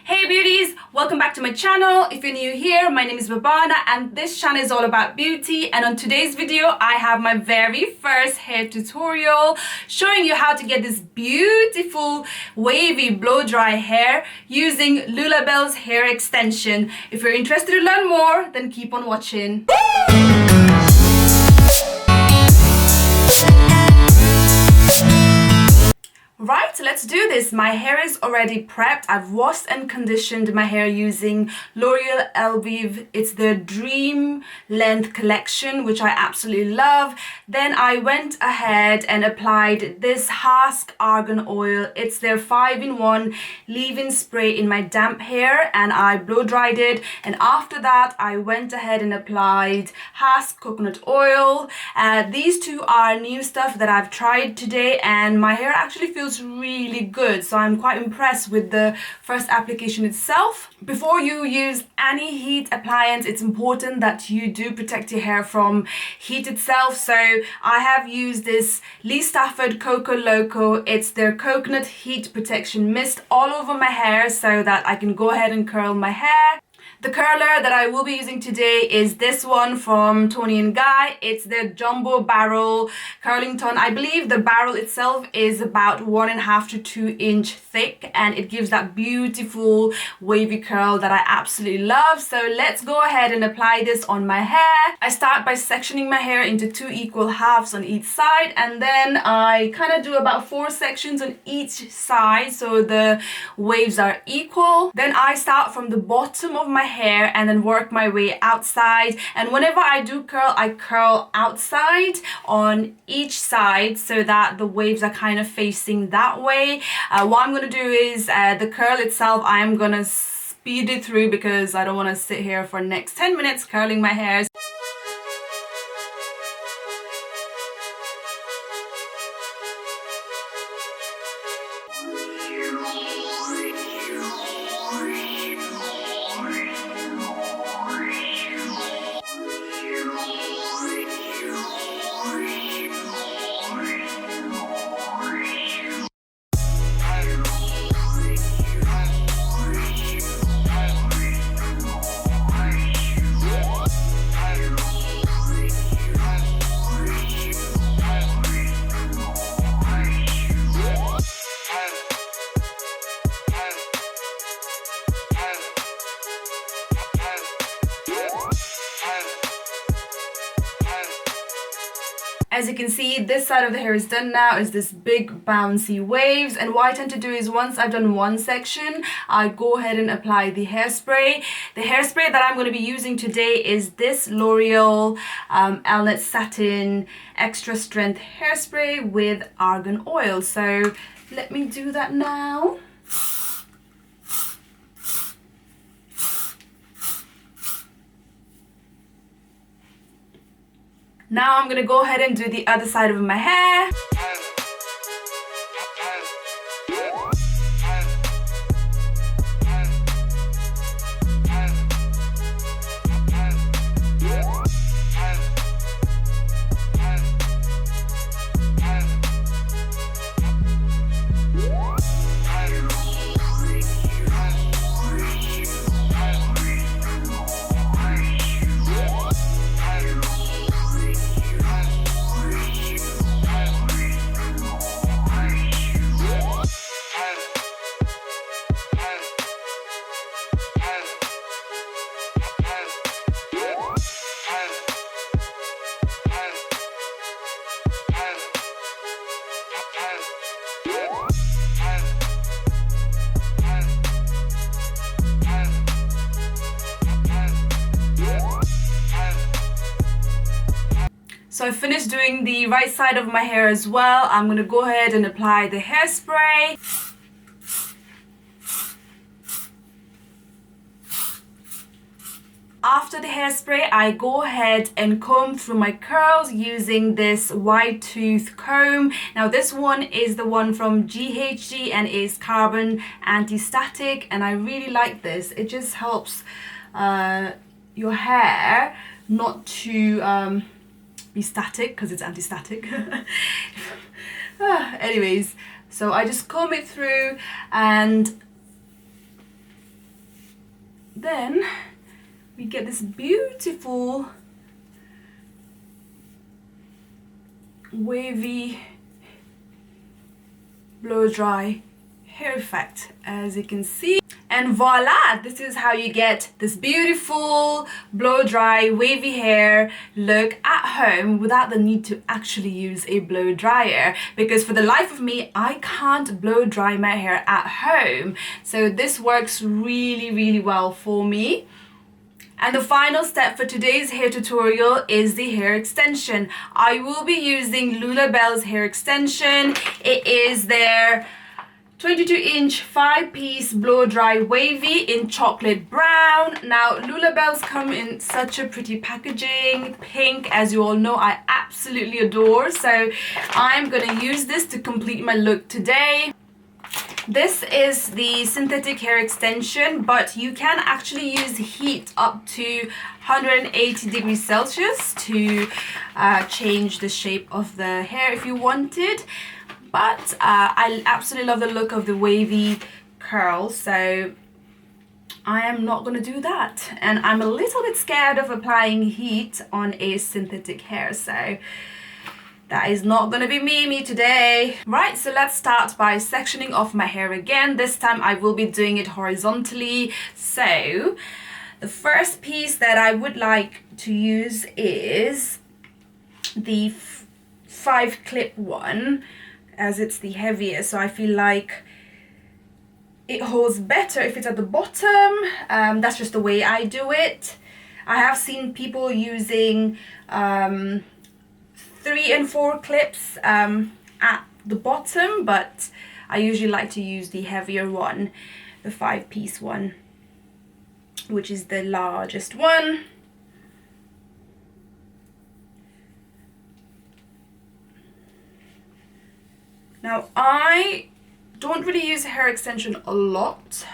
Hey beauties, welcome back to my channel. If you're new here, my name is Bhabana and this channel is all about beauty, and on today's video I have my very first hair tutorial showing you how to get this beautiful wavy blow dry hair using LullaBellz hair extension. If you're interested to learn more, then keep on watching. Right, let's do this. My hair is already prepped. I've washed and conditioned my hair using L'Oreal Elvive. It's their Dream Length collection, which I absolutely love. Then I went ahead and applied this HASK Argan oil. It's their 5-in-1 leave-in spray in my damp hair, and I blow dried it. And after that, I went ahead and applied HASK coconut oil. These two are new stuff that I've tried today, and my hair actually feels really good, so I'm quite impressed with the first application itself. Before you use any heat appliance, it's important that you do protect your hair from heat itself. So I have used this STAFFORD Coco Loco. It's their coconut heat protection mist all over my hair so that I can go ahead and curl my hair. The curler that I will be using today is this one from TONI GUY. It's their jumbo barrel curling ton. I believe the barrel itself is about 1.5 to 2 inch thick, and it gives that beautiful wavy curl that I absolutely love. So let's go ahead and apply this on my hair. I start by sectioning my hair into 2 equal halves on each side, and then I kind of do about 4 sections on each side so the waves are equal. Then I start from the bottom of my hair and then work my way outside, and whenever I do curl, I curl outside on each side so that the waves are kind of facing that way. What I'm going to do is the curl itself, I'm going to speed it through because I don't want to sit here for the next 10 minutes curling my hair. As you can see, this side of the hair is done now. Is this big bouncy waves, and what I tend to do is once I've done one section, I go ahead and apply the hairspray. The hairspray that I'm going to be using today is this L'Oreal Alnet Satin Extra Strength Hairspray with Argan oil. So let me do that now. Now I'm going to go ahead and do the other side of my hair. So I finished doing the right side of my hair as well. I'm going to go ahead and apply the hairspray. After the hairspray, I go ahead and comb through my curls using this wide tooth comb. Now this one is the one from GHD and is carbon anti-static, and I really like this. It just helps your hair not to be static because it's anti-static. Anyways, so I just comb it through, and then we get this beautiful wavy blow dry hair effect, as you can see. And voila, this is how you get this beautiful blow dry wavy hair look at home without the need to actually use a blow dryer, because for the life of me I can't blow dry my hair at home. So this works really well for me. And the final step for today's hair tutorial is the hair extension. I will be using LullaBellz hair extension. It is their 22-inch 5-piece blow dry wavy in chocolate brown. Now LullaBellz come in such a pretty packaging, pink, as you all know I absolutely adore. So I'm gonna use this to complete my look today. This is the synthetic hair extension, but you can actually use heat up to 180 degrees Celsius to change the shape of the hair if you wanted. But I absolutely love the look of the wavy curl, so I am not going to do that. And I'm a little bit scared of applying heat on a synthetic hair, so that is not going to be me today. Right, so let's start by sectioning off my hair again. This time I will be doing it horizontally. So the first piece that I would like to use is the 5-clip one, as it's the heaviest. So I feel like it holds better if it's at the bottom. That's just the way I do it. I have seen people using 3 and 4 clips at the bottom, but I usually like to use the heavier one, the 5-piece one, which is the largest one. Now I don't really use hair extension a lot,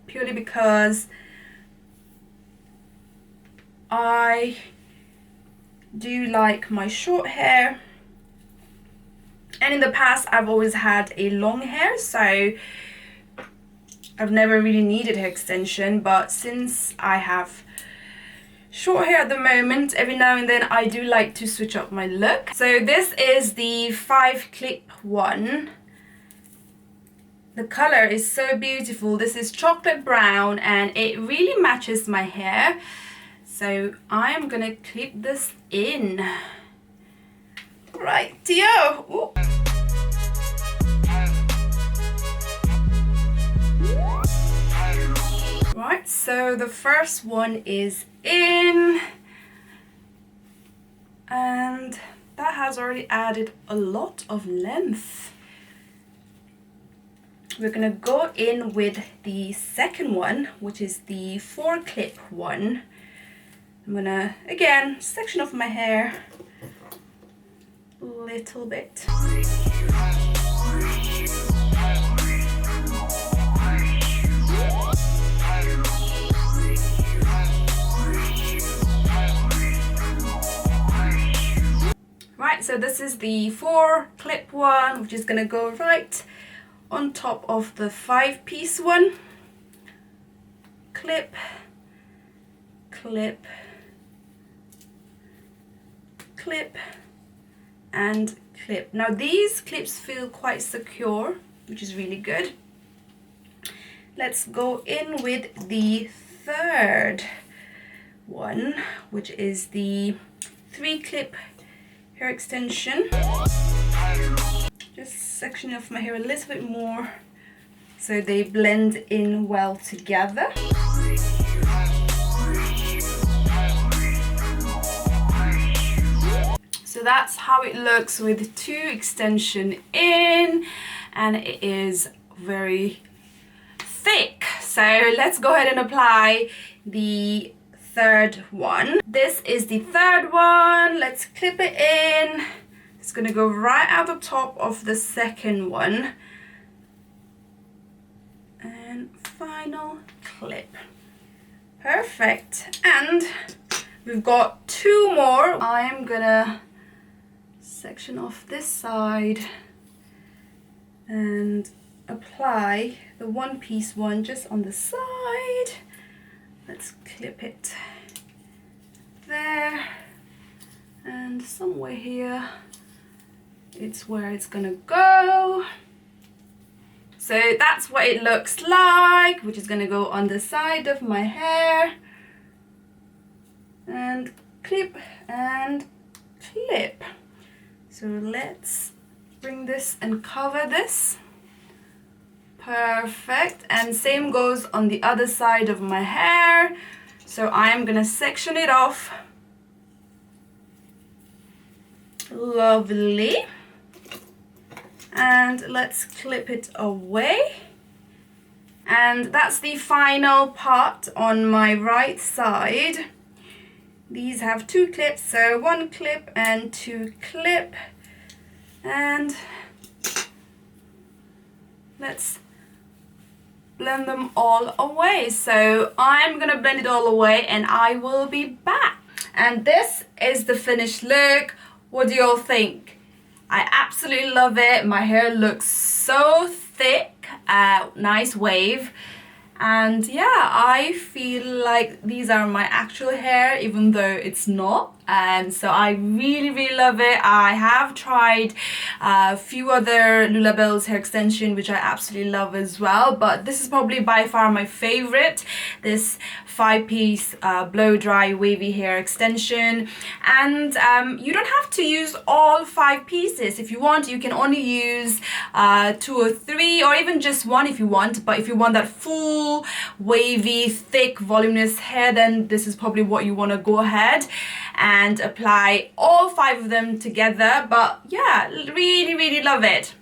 purely because I do like my short hair, and in the past I've always had a long hair, so I've never really needed hair extension. But since I have short hair at the moment, every now and then I do like to switch up my look. So this is the 5-clip one. The color is so beautiful. This is chocolate brown and it really matches my hair. So I am gonna clip this in. Right, Tio. Right, so the first one is in, and that has already added a lot of length. We're gonna go in with the second one, which is the 4-clip one. I'm gonna, again, section off my hair a little bit. Right, so this is the 4-clip one, which is gonna go right on top of the 5-piece one. Clip, clip, clip, and clip. Now these clips feel quite secure, which is really good. Let's go in with the third one, which is the 3-clip hair extension. Just section off my hair a little bit more so they blend in well together. So that's how it looks with 2 extension in, and it is very thick. So let's go ahead and apply the third one. This is the third one. Let's clip it in. It's gonna go right out the top of the second one. And final clip. Perfect. And we've got 2 more. I'm gonna section off this side and apply the 1-piece one just on the side. let's clip it there, and somewhere here it's where it's gonna go. So that's what it looks like, which is gonna go on the side of my hair. And clip and clip. So let's bring this and cover this. Perfect. And same goes on the other side of my hair. So I'm gonna section it off. Lovely. And let's clip it away. And that's the final part on my right side. These have 2 clips, so 1 clip and 2 clip. And let's blend them all away. So I'm gonna blend it all away and I will be back. And this is the finished look. What do you all think? I absolutely love it. My hair looks so thick, nice wave. And yeah, I feel like these are my actual hair, even though it's not. And so I really love it. I have tried a few other LullaBellz hair extension, which I absolutely love as well. But this is probably by far my favorite. This 5-piece blow dry wavy hair extension. And you don't have to use all 5 pieces. If you want, you can only use 2 or 3, or even just 1 if you want. But if you want that full wavy thick voluminous hair, then this is probably what you want to go ahead and apply all 5 of them together. But yeah, really love it.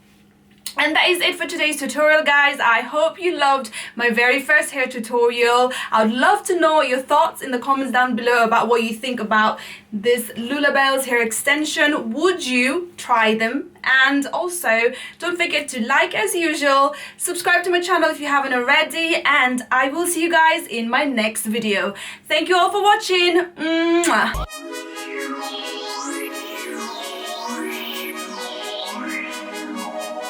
And that is it for today's tutorial, guys. I hope you loved my very first hair tutorial. I would love to know your thoughts in the comments down below about what you think about this LullaBellz hair extension. Would you try them? And also, don't forget to like as usual, subscribe to my channel if you haven't already, and I will see you guys in my next video. Thank you all for watching. Mwah.